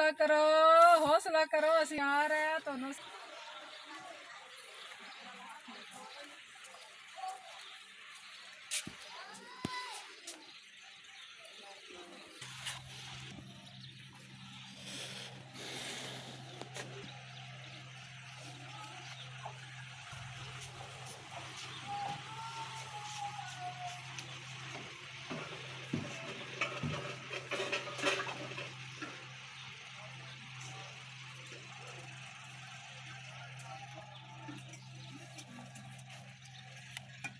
हौसला करो ਅਸੀਂ आ रहे हैं ਤੁਹਾਨੂੰ।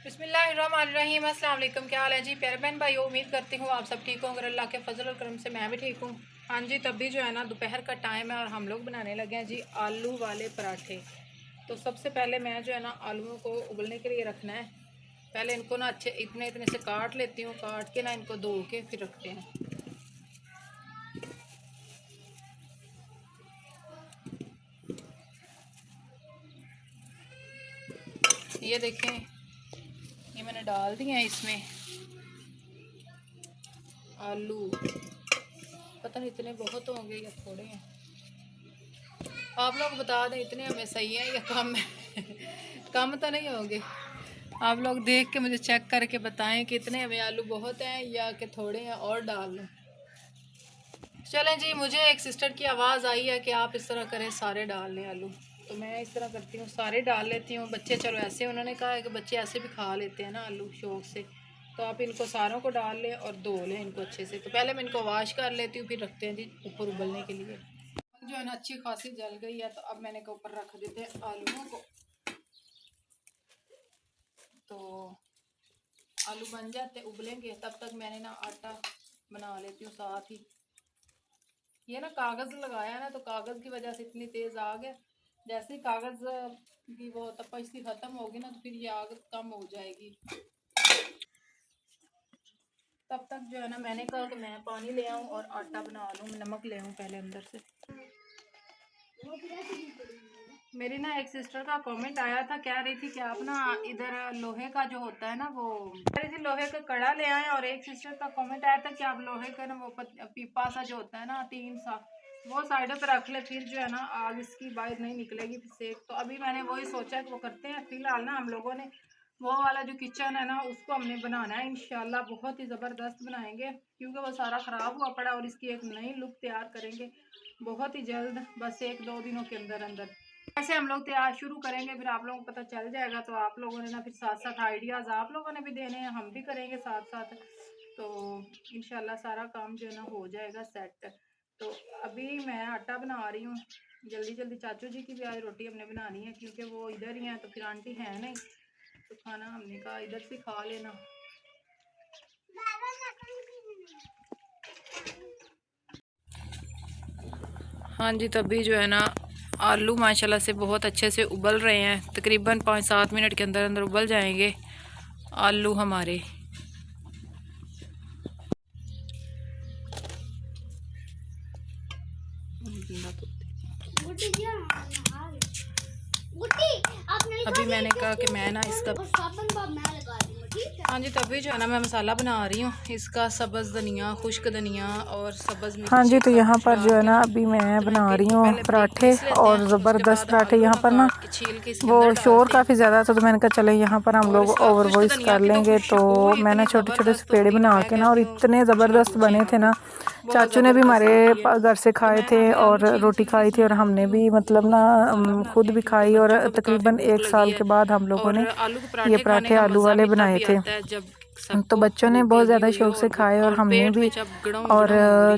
बिस्मिल्लाहिर्रहमानिर्रहीम। अस्सलाम वालेकुम। क्या हाल है जी प्यारे बहन भाई, उम्मीद करती हूँ आप सब ठीक होंगे। अल्लाह के फजल और करम से मैं भी ठीक हूँ। हाँ जी, तभी जो है ना दोपहर का टाइम है और हम लोग बनाने लगे हैं जी आलू वाले पराठे। तो सबसे पहले मैं जो है ना आलूओं को उबलने के लिए रखना है। पहले इनको ना अच्छे इतने इतने से काट लेती हूँ, काट के ना इनको धो के फिर रखते हैं। ये देखें, ये मैंने डाल दिए हैं इसमें आलू। पता नहीं इतने बहुत होंगे या थोड़े हैं, आप लोग बता दें इतने हमें सही है या कम है। कम तो नहीं होंगे, आप लोग देख के मुझे चेक करके बताएं कि इतने हमें आलू बहुत हैं या कि थोड़े हैं और डाल लूँ। चलें जी, मुझे एक सिस्टर की आवाज़ आई है कि आप इस तरह करें, सारे डाल लें आलू। तो मैं इस तरह करती हूँ, सारे डाल लेती हूँ। बच्चे चलो ऐसे, उन्होंने कहा है कि बच्चे ऐसे भी खा लेते हैं ना आलू शौक से, तो आप इनको सारों को डाल लें और धो लें इनको अच्छे से। तो पहले मैं इनको वॉश कर लेती हूँ, फिर रखते हैं जी ऊपर उबलने के लिए। जो है ना अच्छी खासी जल गई है, तो अब मैंने के ऊपर रख देते हैं आलूओं को। तो आलू बन जाते उबलेंगे, तब तक मैंने ना आटा बना लेती हूँ साथ ही। ये ना कागज़ लगाया ना, तो कागज़ की वजह से इतनी तेज़ आग है। जैसे ही कागज़ की वो तपश सी ख़त्म होगी ना, तो फिर ये आग कम हो जाएगी। तब तक जो है ना मैंने कहा कि मैं पानी ले आऊँ और आटा बना लूँ, नमक ले आऊँ पहले अंदर से। मेरी ना एक सिस्टर का कमेंट आया था, कह रही थी कि आप ना इधर लोहे का जो होता है ना, वो कह रही थी लोहे का कड़ा ले आए। और एक सिस्टर का कमेंट आया था कि आप लोहे का ना वो पीपा सा जो होता है ना, तीन सा, वो साइडों पे रख ले, फिर जो है ना आग इसकी बाहर नहीं निकलेगी फिर सेक। तो अभी मैंने वही सोचा कि वो करते हैं। फिलहाल ना हम लोगों ने वो वाला जो किचन है ना, उसको हमने बनाना है इंशाल्लाह। बहुत ही ज़बरदस्त बनाएंगे, क्योंकि वो सारा ख़राब हुआ पड़ा और इसकी एक नई लुक तैयार करेंगे बहुत ही जल्द, बस 1-2 दिनों के अंदर अंदर। ऐसे हम लोग तैयार शुरू करेंगे, फिर आप लोगों को पता चल जाएगा। तो आप लोगों ने ना फिर साथ साथ आइडियाज़ आप लोगों ने भी देने हैं, हम भी करेंगे साथ साथ। तो इंशाल्लाह सारा काम जो है ना हो जाएगा सेट। तो अभी मैं आटा बना रही हूँ जल्दी जल्दी। चाचू जी की भी आज रोटी हमने बनानी है, क्योंकि वो इधर ही हैं, तो फिर आंटी है नहीं, तो खाना हमने कहा इधर से खा लेना। हाँ जी, तभी जो है ना आलू माशाल्लाह से बहुत अच्छे से उबल रहे हैं। तकरीबन 5-7 मिनट के अंदर अंदर उबल जाएंगे आलू हमारे। अभी मैंने कहा कि मैं ना इसका, हाँ जी, तभी जो है ना मैं मसाला बना रही हूँ इसका, सब्ज़ धनिया, खुश्क धनिया और सब्ज़ मिर्ची। हाँ जी, तो यहाँ पर जो है ना अभी मैं बना रही हूँ पराठे, और ज़बरदस्त पराठे। यहाँ पर ना वो शोर काफ़ी ज़्यादा था, तो मैंने कहा चले यहाँ पर हम लोग ओवर वॉइस कर लेंगे। तो मैंने छोटे छोटे से पेड़े बना के ना, और इतने ज़बरदस्त बने थे ना। चाचू ने भी हमारे घर से खाए थे और रोटी खाई थी, और हमने भी मतलब ना खुद भी खाई। और तकरीबन 1 साल के बाद हम लोगों ने ये पराठे आलू वाले बनाए थे। तो बच्चों ने बहुत ज़्यादा शौक से खाए और हमने भी। और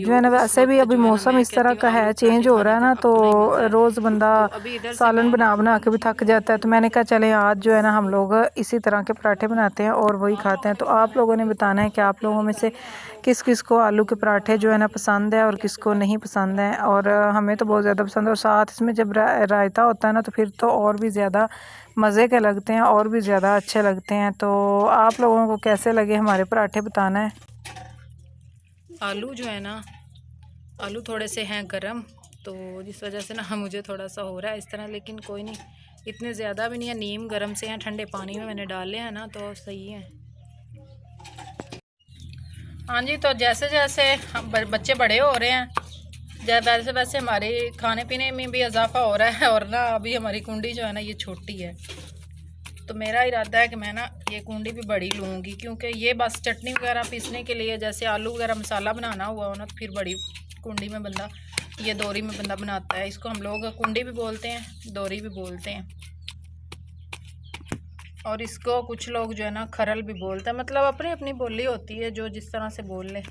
जो है ना वैसे भी अभी मौसम इस तरह का है, चेंज हो रहा है ना, तो रोज़ बंदा सालन बना बना के भी थक जाता है। तो मैंने कहा चले आज जो है ना हम लोग इसी तरह के पराठे बनाते हैं और वही खाते हैं। तो आप लोगों ने बताना है कि आप लोगों में से किस किस को आलू के पराठे जो है ना पसंद है और किसको नहीं पसंद है। और हमें तो बहुत ज़्यादा पसंद है, और साथ इसमें जब रायता होता है ना, तो फिर तो और भी ज़्यादा मज़े के लगते हैं और भी ज़्यादा अच्छे लगते हैं। तो आप लोगों को कैसे लगे हमारे पराठे बताना है। आलू जो है ना, आलू थोड़े से हैं गरम, तो जिस वजह से ना मुझे थोड़ा सा हो रहा है इस तरह, लेकिन कोई नहीं, इतने ज़्यादा भी नहीं है, नीम गरम से हैं, ठंडे पानी में मैंने डाले हैं ना, तो सही है। हाँ जी, तो जैसे जैसे बच्चे बड़े हो रहे हैं वैसे वैसे हमारे खाने पीने में भी इजाफा हो रहा है, और ना अभी हमारी कुंडी जो है ना ये छोटी है, तो मेरा इरादा है कि मैं ना ये कुंडी भी बड़ी लूँगी, क्योंकि ये बस चटनी वगैरह पीसने के लिए, जैसे आलू वगैरह मसाला बनाना हुआ हो ना, तो फिर बड़ी कुंडी में बंदा, ये दोरी में बंदा बनाता है। इसको हम लोग कुंडी भी बोलते हैं, दोरी भी बोलते हैं, और इसको कुछ लोग जो है ना खरल भी बोलते हैं। मतलब अपनी अपनी बोली होती है, जो जिस तरह से बोल ले।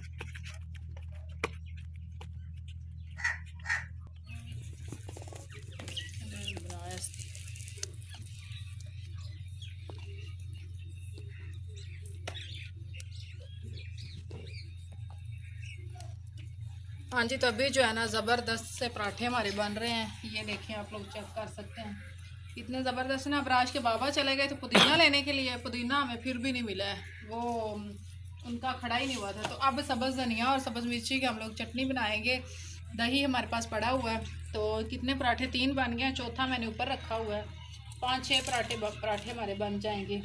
हाँ जी, तो अभी जो है ना ज़बरदस्त से पराठे हमारे बन रहे हैं। ये देखिए, आप लोग चेक कर सकते हैं कितने ज़बरदस्त है ना। अब राज के बाबा चले गए तो पुदीना लेने के लिए, पुदीना हमें फिर भी नहीं मिला है, वो उनका खड़ा ही नहीं हुआ था। तो अब सब्ज़ धनिया और सब्ज़ मिर्ची की हम लोग चटनी बनाएंगे। दही हमारे पास पड़ा हुआ है। तो कितने पराठे, 3 बन गए हैं, चौथा मैंने ऊपर रखा हुआ है। 5-6 पराठे हमारे बन जाएंगे।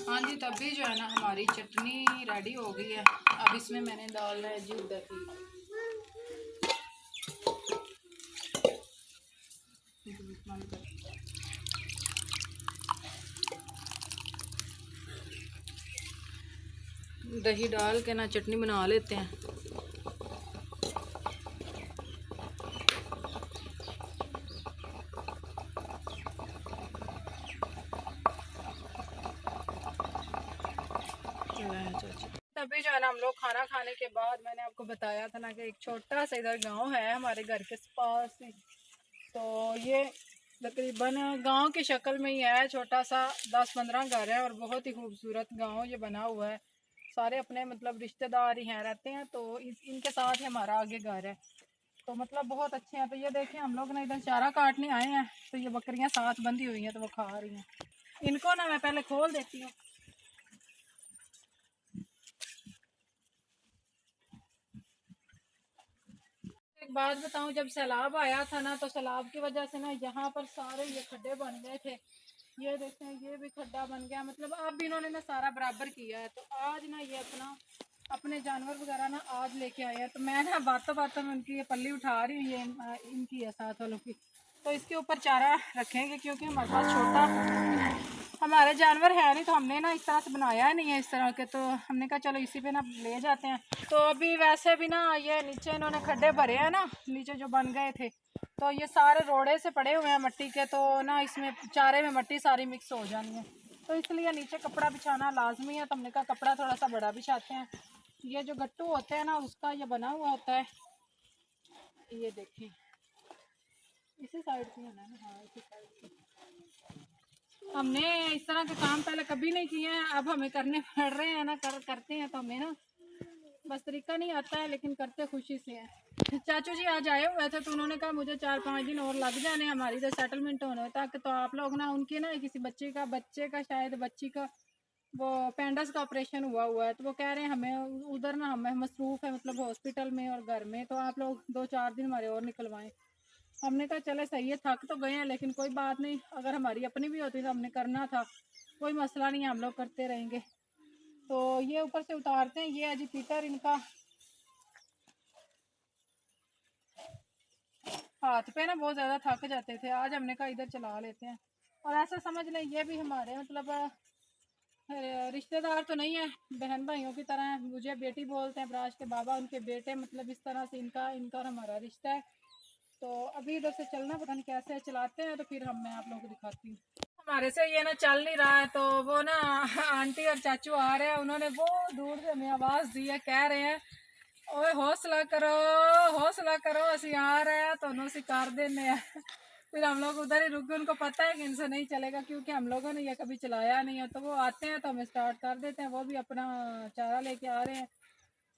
हाँ जी, तभी जो है ना हमारी चटनी रेडी हो गई है। अब इसमें मैंने डालना है जी दही। दही डाल के ना चटनी बना लेते हैं। तभी जो है ना हम लोग खाना खाने के बाद, मैंने आपको बताया था ना कि एक छोटा सा इधर गांव है हमारे घर के पास ही। तो ये तकरीबन गांव की शक्ल में ही है, छोटा सा 10-15 घर है, और बहुत ही खूबसूरत गांव ये बना हुआ है। सारे अपने मतलब रिश्तेदार ही हैं, रहते हैं। तो इनके साथ ही हमारा आगे घर है। तो मतलब बहुत अच्छे हैं। तो ये देखें, हम लोग ना इधर चारा काटने आए हैं, तो ये बकरियां साथ बंधी हुई हैं, तो वो खा रही हैं। इनको ना मैं पहले खोल देती हूँ। एक बात बताऊं, जब सैलाब आया था ना, तो सैलाब की वजह से ना यहाँ पर सारे ये खड्डे बन गए थे। ये देखते हैं, ये भी खड्डा बन गया। मतलब अब भी इन्होंने ना सारा बराबर किया है। तो आज ना ये अपने जानवर वगैरह ना आज लेके आए हैं। तो मैं ना बातों बातों में उनकी ये पल्ली उठा रही हूँ, ये इनकी है साथ वालों की। तो इसके ऊपर चारा रखेंगे, क्योंकि हमारे पास छोटा हमारे जानवर है नहीं, तो हमने ना इस तरह से बनाया नहीं है इस तरह के। तो हमने कहा चलो इसी पे ना ले जाते हैं। तो अभी वैसे भी ना ये नीचे इन्होंने खड्डे भरे हैं ना, नीचे जो बन गए थे, तो ये सारे रोड़े से पड़े हुए हैं मट्टी के। तो ना इसमें चारे में मट्टी सारी मिक्स हो जानी है, तो इसलिए नीचे कपड़ा बिछाना लाजमी है। तो हमने कहा कपड़ा थोड़ा सा बड़ा बिछाते हैं। ये जो गट्टू होते हैं ना, उसका ये बना हुआ होता है। ये देखिए, इसी साइड से है ना। हाँ, इसी साइड से। हमने इस तरह के काम पहले कभी नहीं किए हैं, अब हमें करने पड़ रहे हैं ना। करते हैं तो हमें ना बस तरीका नहीं आता है, लेकिन करते खुशी से हैं। चाचू जी आज आए हुए थे, तो उन्होंने कहा मुझे 4-5 दिन और लग जाने हमारी इधर सेटलमेंट होने तक। तो आप लोग ना उनकी ना किसी बच्चे का शायद बच्ची का वो पेंडस का ऑपरेशन हुआ है। तो वो कह रहे हैं हमें उधर ना, हमें मसरूफ़ है मतलब हॉस्पिटल में और घर में। तो आप लोग 2-4 दिन हमारे और निकलवाएं। हमने कहा चले सही है, थक तो गए हैं, लेकिन कोई बात नहीं, अगर हमारी अपनी भी होती तो हमने करना था। कोई मसला नहीं है, हम लोग करते रहेंगे। तो ये ऊपर से उतारते हैं। ये अजी पीटर, इनका हाथ पे ना बहुत ज़्यादा थक जाते थे। आज हमने कहा इधर चला लेते हैं। और ऐसा समझ लें ये भी हमारे मतलब रिश्तेदार तो नहीं है, बहन भाइयों की तरह है। मुझे बेटी बोलते हैं, ब्राज के बाबा उनके बेटे, मतलब इस तरह से इनका इनका और हमारा रिश्ता है। तो अभी इधर से चलना पता नहीं कैसे चलाते हैं, तो फिर मैं आप लोगों को दिखाती हूँ। हमारे से ये ना चल नहीं रहा है, तो वो ना आंटी और चाचू आ रहे हैं, उन्होंने बहुत दूर से हमें आवाज़ दी है, कह रहे हैं ओए हौसला करो असि आ रहे हैं, तो उन्होंने कर देने हैं। फिर हम लोग उधर ही रुक गए, उनको पता है कि इनसे नहीं चलेगा क्योंकि हम लोगों ने ये कभी चलाया नहीं है। तो वो आते हैं तो हमें स्टार्ट कर देते हैं, वो भी अपना चारा लेके आ रहे हैं,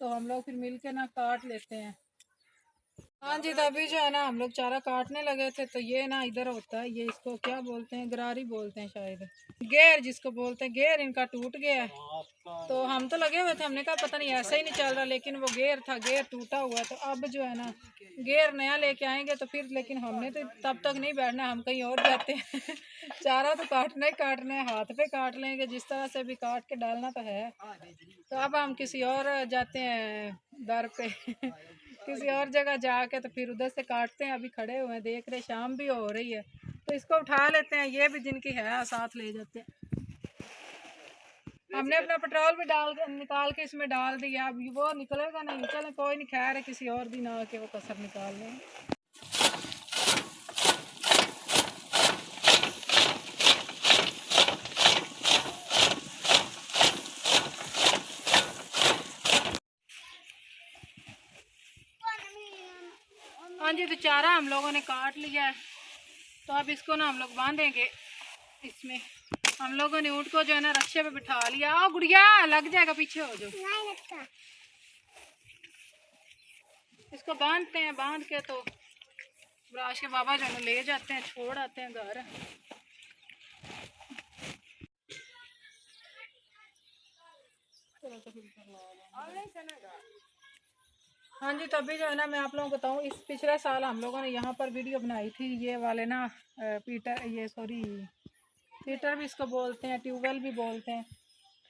तो हम लोग फिर मिल के ना काट लेते हैं। हाँ जी, तो अभी जो है ना हम लोग चारा काटने लगे थे, तो ये ना इधर होता है, ये इसको क्या बोलते हैं, गरारी बोलते हैं शायद, गेर जिसको बोलते हैं, गेर इनका टूट गया है। तो हम तो लगे हुए थे, हमने कहा पता नहीं ऐसा ही नहीं चल रहा, लेकिन वो गेर था, गेर टूटा हुआ है। तो अब जो है ना गेर नया लेके आएंगे तो फिर, लेकिन हमने तो तब तक नहीं बैठना, हम कहीं और जाते हैं। चारा तो काटना ही काटना है, हाथ पे काट लेंगे, जिस तरह से भी काट के डालना तो है। तो अब हम किसी और जाते हैं दर पे किसी और जगह जाके तो फिर उधर से काटते हैं। अभी खड़े हुए हैं, देख रहे शाम भी हो रही है, तो इसको उठा लेते हैं, ये भी जिनकी है साथ ले जाते हैं। हमने अपना पेट्रोल भी निकाल के इसमें डाल दिया, अब वो निकलेगा नहीं, चले कोई नहीं, खैर है किसी और दिन आके वो कसर निकाल लें। हाँ जी, तो चारा हम लोगों ने काट लिया है, तो अब इसको ना हम लोग बांधेंगे इसमें। हम लोगों ने ऊँट को जो है ना रस्से पे बिठा लिया। आओ गुड़िया, लग जाएगा, पीछे हो जाओ। इसको बांधते हैं, बांध के तो राज के बाबा जो है ले जाते हैं, छोड़ आते हैं घर। हाँ जी, तो अभी जो है ना मैं आप लोगों को बताऊँ, इस पिछले साल हम लोगों ने यहाँ पर वीडियो बनाई थी, ये वाले ना पीटर भी इसको बोलते हैं, ट्यूबवेल भी बोलते हैं।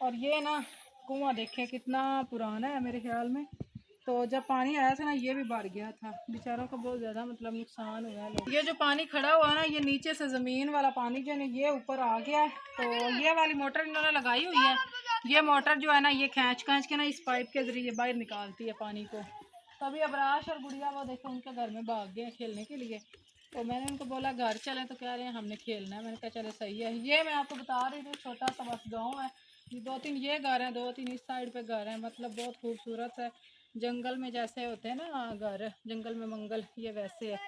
और ये ना कुआं देखें कितना पुराना है मेरे ख्याल में। तो जब पानी आया था ना, ये भी भर गया था, बेचारों को बहुत ज़्यादा मतलब नुकसान हुआ है। ये जो पानी खड़ा हुआ है ना, ये नीचे से ज़मीन वाला पानी जो है ना ये ऊपर आ गया है। तो ये वाली मोटर इन्होंने लगाई हुई है, ये मोटर जो है ना ये खींच के ना इस पाइप के ज़रिए बाहर निकालती है पानी को। तभी अबराश और गुड़िया वो देखो उनके घर में भाग गए खेलने के लिए। तो मैंने उनको बोला घर चलें, तो कह रहे हैं हमने खेलना है। मैंने कहा चलो सही है। ये मैं आपको बता रही थी, छोटा सा बस गाँव है, दो तीन ये घर हैं, दो तीन इस साइड पे घर हैं, मतलब बहुत खूबसूरत है। जंगल में जैसे होते हैं ना घर, जंगल में मंगल, ये वैसे है।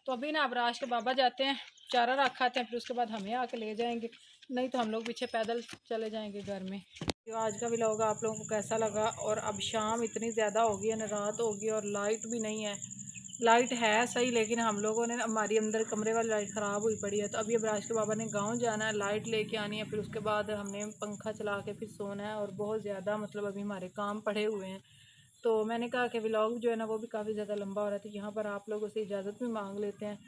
तो अभी ना अबराश के बाबा जाते हैं, चारा रखाते हैं, फिर उसके बाद हमें आके ले जाएंगे, नहीं तो हम लोग पीछे पैदल चले जाएंगे घर में। तो आज का व्लॉग आप लोगों को कैसा लगा। और अब शाम इतनी ज़्यादा हो गई है ना, रात हो गई और लाइट भी नहीं है। लाइट है सही, लेकिन हम लोगों ने हमारी अंदर कमरे वाली लाइट ख़राब हुई पड़ी है। तो अभी अबराश के बाबा ने गांव जाना है, लाइट लेके आनी है, फिर उसके बाद हमने पंखा चला के फिर सोना है। और बहुत ज़्यादा मतलब अभी हमारे काम पड़े हुए हैं। तो मैंने कहा कि व्लॉग जो है ना वो भी काफ़ी ज़्यादा लंबा हो रहा था, यहाँ पर आप लोगों से इजाज़त भी मांग लेते हैं।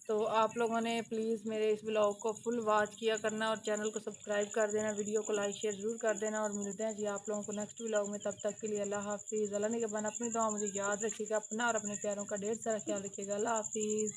तो आप लोगों ने प्लीज़ मेरे इस व्लॉग को फुल वॉच किया करना और चैनल को सब्सक्राइब कर देना, वीडियो को लाइक शेयर ज़रूर कर देना। और मिलते हैं जी आप लोगों को नेक्स्ट व्लॉग में, तब तक के लिए अल्लाह हाफिज़। अल्लाह ने के बन अपनी दुआ मुझे याद रखिएगा, अपना और अपने प्यारों का ढेर सारा ख्याल रखिएगा। अल्लाह हाफिज़।